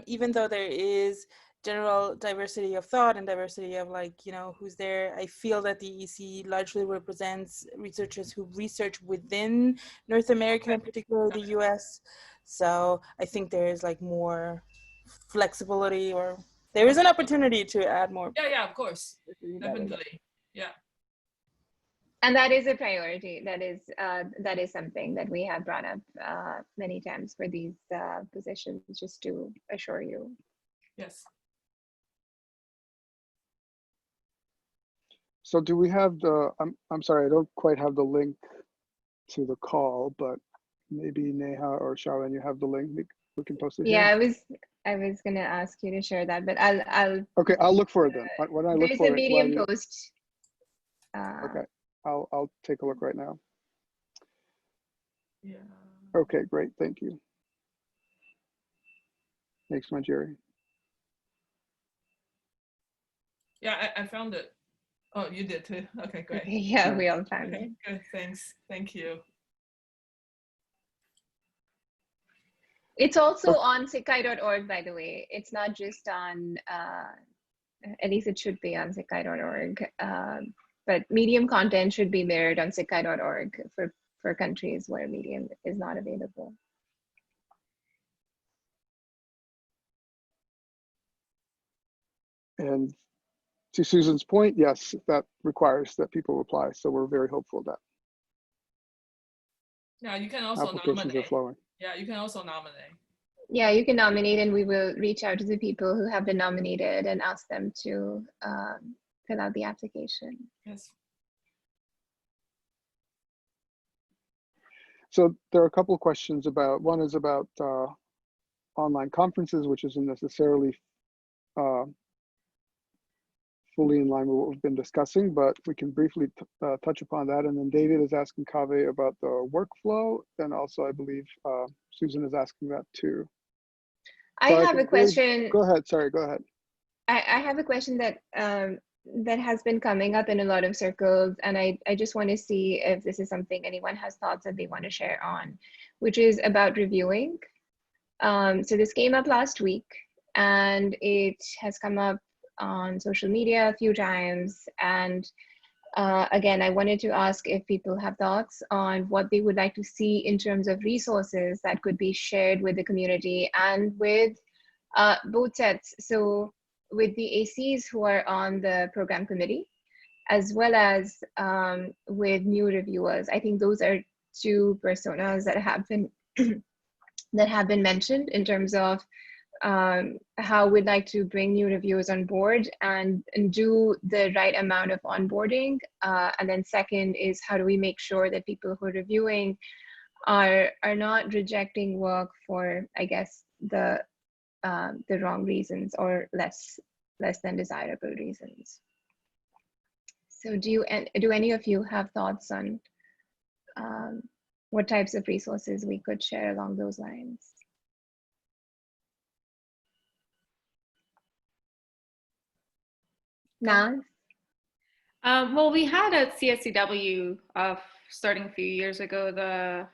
even though there is general diversity of thought and diversity of, like, who's there, I feel that the EC largely represents researchers who research within North America, in particular the US. So I think there is like more flexibility, or there is an opportunity to add more. Yeah, of course, definitely, yeah. And that is a priority. That is something that we have brought up many times for these positions, just to assure you. Yes. So do we have the, I'm sorry, I don't quite have the link to the call, but maybe Neha or Shaowen, you have the link, we can post it here. Yeah, I was gonna ask you to share that, but I'll Okay, I'll look for it then. When I look for it, there's a Medium post. Okay, I'll take a look right now. Yeah. Okay, great, thank you. Thanks, Manjeri. Yeah, I found it. Oh, you did too. Okay, great. Okay, yeah, Yeah. we all found Okay, it. good. Thanks. Thank you. It's also on SIGCHI.org, by the way. It's not just on, at least it should be on SIGCHI.org. But Medium content should be mirrored on SIGCHI.org for countries where Medium is not available. And to Susan's point, yes, that requires that people apply. So we're very hopeful that Yeah, you can also applications nominate. are flowing. Yeah, you can also nominate. Yeah, you can nominate, and we will reach out to the people who have been nominated and ask them to fill out the application. Yes. So there are a couple of questions about, one is about online conferences, which isn't necessarily fully in line with what we've been discussing, but we can briefly touch upon that. And then David is asking Kaveh about the workflow. And also I believe Susan is asking that too. I have a question. Go ahead, sorry, go ahead. I have a question that that has been coming up in a lot of circles, and I just want to see if this is something anyone has thoughts that they want to share on, which is about reviewing. So this came up last week, and it has come up on social media a few times. And again, I wanted to ask if people have thoughts on what they would like to see in terms of resources that could be shared with the community and with both sets. So with the ACs who are on the program committee, as well as with new reviewers. I think those are two personas that have been that have been mentioned in terms of how we'd like to bring new reviewers on board and do the right amount of onboarding. And then second is, how do we make sure that people who are reviewing are not rejecting work for, I guess, the wrong reasons or less than desirable reasons. So do any of you have thoughts on what types of resources we could share along those lines? Naz? Well, we had at CSCW starting a few years ago, the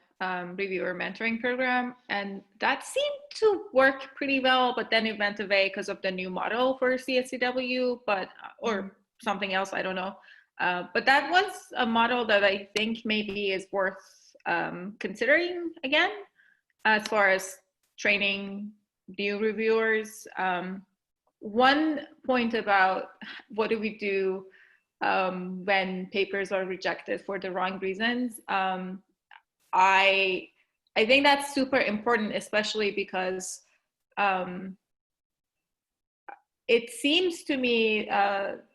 reviewer mentoring program, and that seemed to work pretty well, but then it went away because of the new model for CSCW, or something else, I don't know. But that was a model that I think maybe is worth considering again, as far as training new reviewers. One point about what do we do when papers are rejected for the wrong reasons. I think that's super important, especially because it seems to me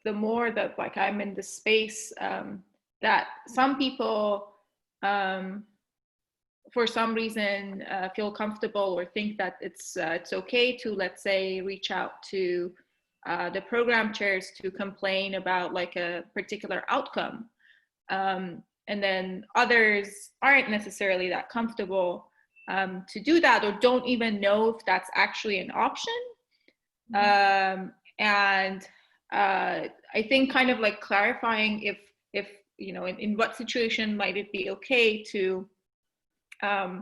the more that like I'm in the space that some people for some reason feel comfortable or think that it's okay to, let's say, reach out to the program chairs to complain about like a particular outcome. And then others aren't necessarily that comfortable to do that, or don't even know if that's actually an option. And I think kind of like clarifying if you know, in what situation might it be okay to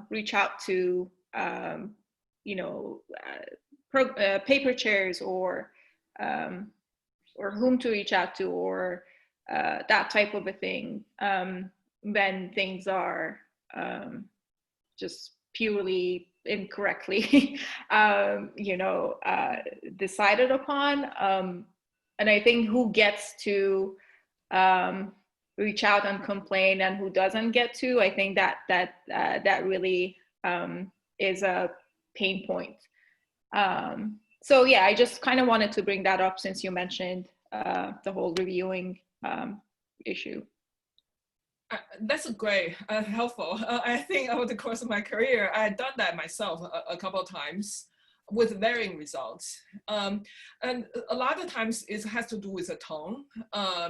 reach out to you know, paper chairs, or whom to reach out to, or that type of a thing, when things are just purely incorrectly you know, decided upon. And I think who gets to reach out and complain and who doesn't get to, I think that really is a pain point. So yeah, I just kind of wanted to bring that up since you mentioned the whole reviewing issue. That's great, helpful. I think over the course of my career, I had done that myself a couple of times with varying results. And a lot of times it has to do with the tone. I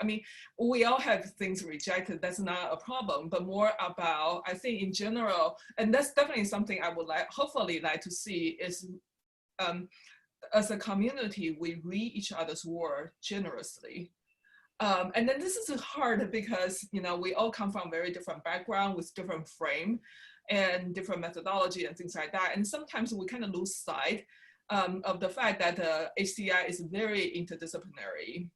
mean, we all have things rejected, that's not a problem, but more about, I think in general, and that's definitely something I would hopefully like to see, is as a community, we read each other's work generously. And then this is hard because, you know, we all come from very different background with different frame and different methodology and things like that. And sometimes we kind of lose sight of the fact that HCI is very interdisciplinary.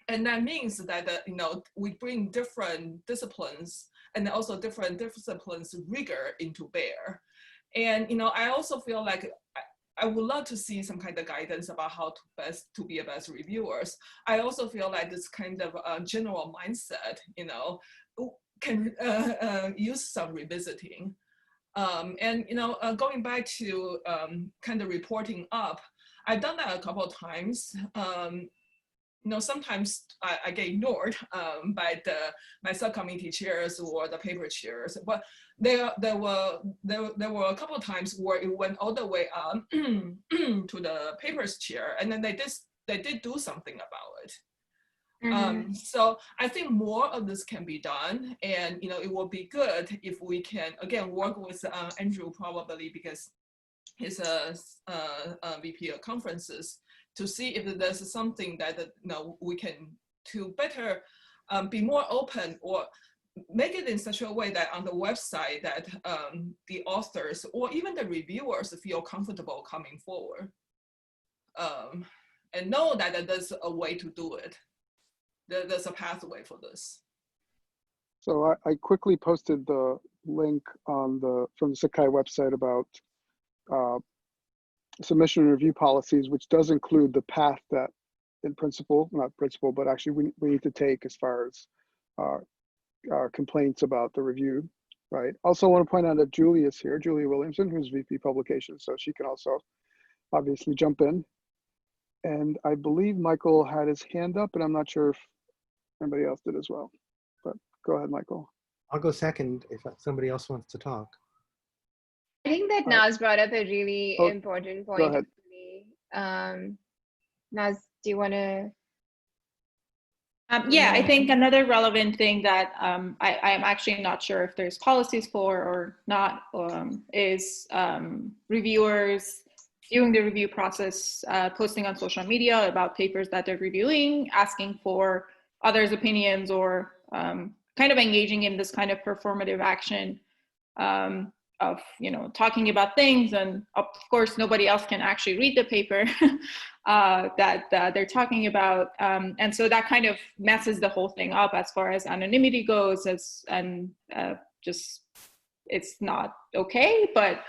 And that means that, you know, we bring different disciplines and also different disciplines rigor into bear. And, you know, I also feel like I would love to see some kind of guidance about how to be a best reviewers. I also feel like this kind of general mindset, you know, can use some revisiting. And, you know, going back to kind of reporting up, I've done that a couple of times. You know, sometimes I get ignored by my subcommittee chairs or the paper chairs, but there were a couple of times where it went all the way up to the papers chair, and then they did do something about it. So I think more of this can be done, and you know, it will be good if we can again work with Andrew, probably because he's a VP of conferences, to see if there's something that you know, we can to better be more open, or make it in such a way that on the website that the authors or even the reviewers feel comfortable coming forward, and know that there's a way to do it. There's a pathway for this. So I quickly posted the link on from the SIGCHI website about submission and review policies, which does include the path that in principle, not principle, but actually we need to take as far as complaints about the review, right? Also want to point out that Julie is here, Julie Williamson, who's VP Publications, so she can also obviously jump in. And I believe Michael had his hand up, and I'm not sure if anybody else did as well, but go ahead, Michael. I'll go second if somebody else wants to talk. I think that Naz brought up a really important point. Go ahead. Naz, do you want to? Yeah, I think another relevant thing that I'm actually not sure if there's policies for or not is reviewers during the review process posting on social media about papers that they're reviewing, asking for others' opinions, or kind of engaging in this kind of performative action of, you know, talking about things, and of course nobody else can actually read the paper that they're talking about, and so that kind of messes the whole thing up as far as anonymity goes, and just it's not okay, but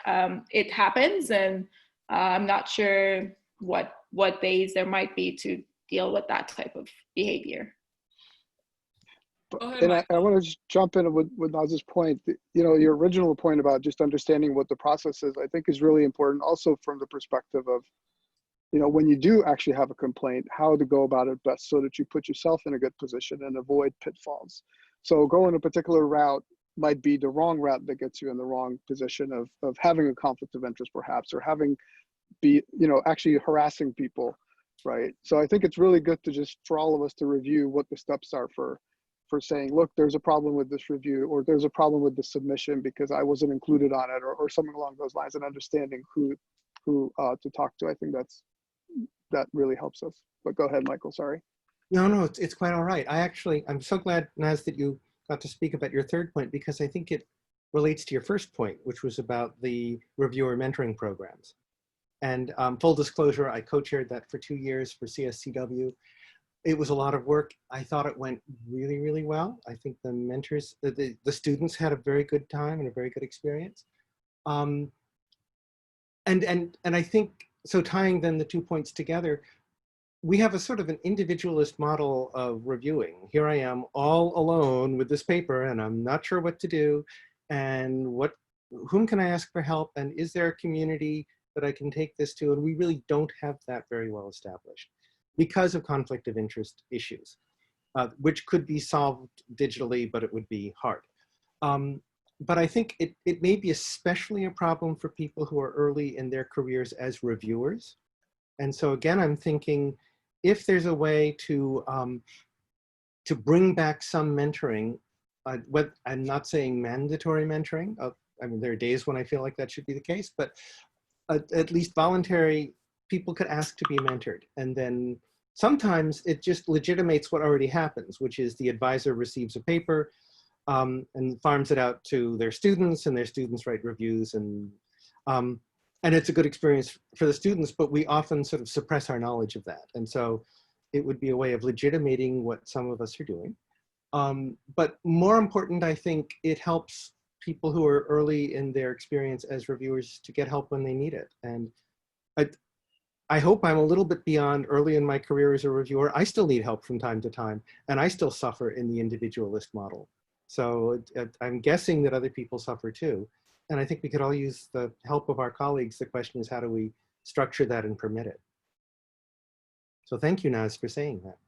it happens, and I'm not sure what ways there might be to deal with that type of behavior. And I want to just jump in with Naz's point. You know, your original point about just understanding what the process is, I think is really important, also from the perspective of, you know, when you do actually have a complaint, how to go about it best so that you put yourself in a good position and avoid pitfalls. So going a particular route might be the wrong route that gets you in the wrong position of having a conflict of interest perhaps, or you know, actually harassing people, right? So I think it's really good to just, for all of us to review what the steps are for saying, look, there's a problem with this review, or there's a problem with the submission because I wasn't included on it, or something along those lines, and understanding who to talk to. I think that really helps us. But go ahead, Michael, sorry. No, it's quite all right. I'm so glad, Naz, that you got to speak about your third point, because I think it relates to your first point, which was about the reviewer mentoring programs. And full disclosure, I co-chaired that for 2 years for CSCW. It was a lot of work. I thought it went really, really well. I think the mentors, the students had a very good time and a very good experience. And I think, so tying then the 2 points together, we have a sort of an individualist model of reviewing. Here I am all alone with this paper, and I'm not sure what to do, and whom can I ask for help, and is there a community that I can take this to? And we really don't have that very well established, because of conflict of interest issues, which could be solved digitally, but it would be hard. But I think it may be especially a problem for people who are early in their careers as reviewers. And so again, I'm thinking, if there's a way to bring back some mentoring, I'm not saying mandatory mentoring. I mean, there are days when I feel like that should be the case, but at least voluntary, people could ask to be mentored. And then sometimes it just legitimates what already happens, which is the advisor receives a paper and farms it out to their students, and their students write reviews, and it's a good experience for the students, but we often sort of suppress our knowledge of that. And so it would be a way of legitimating what some of us are doing. But more important, I think it helps people who are early in their experience as reviewers to get help when they need it. And I hope I'm a little bit beyond early in my career as a reviewer. I still need help from time to time, and I still suffer in the individualist model. So I'm guessing that other people suffer too. And I think we could all use the help of our colleagues. The question is, how do we structure that and permit it? So thank you, Naz, for saying that.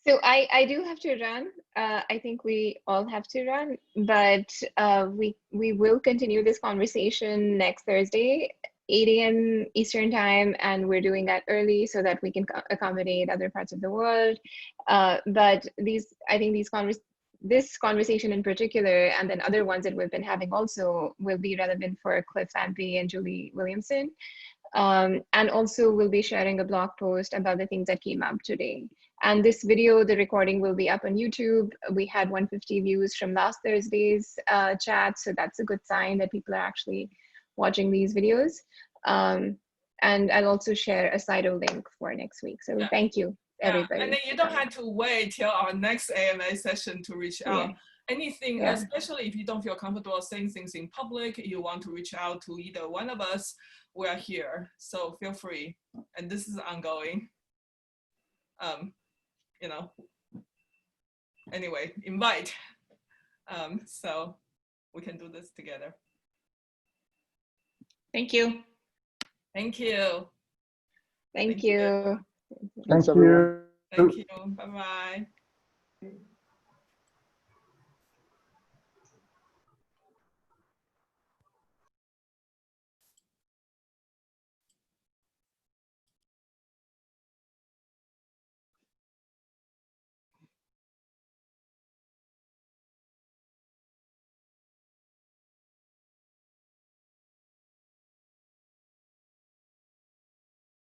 So I do have to run. I think we all have to run, but we will continue this conversation next Thursday, 8 a.m. Eastern time, and we're doing that early so that we can accommodate other parts of the world. But I think this conversation in particular, and then other ones that we've been having also, will be relevant for Cliff Lampy and Julie Williamson. And also we'll be sharing a blog post about the things that came up today. And this video, the recording, will be up on YouTube. We had 150 views from last Thursday's chat, so that's a good sign that people are actually watching these videos. And I'll also share a Slido link for next week. So thank you, everybody. And then you don't have to wait till our next AMA session to reach out. Anything, especially if you don't feel comfortable saying things in public, you want to reach out to either one of us, we are here. So feel free. And this is ongoing. You know, anyway, invite. So we can do this together. Thank you. Thank you. Thank you. Thanks, everyone. Thank you. Bye-bye.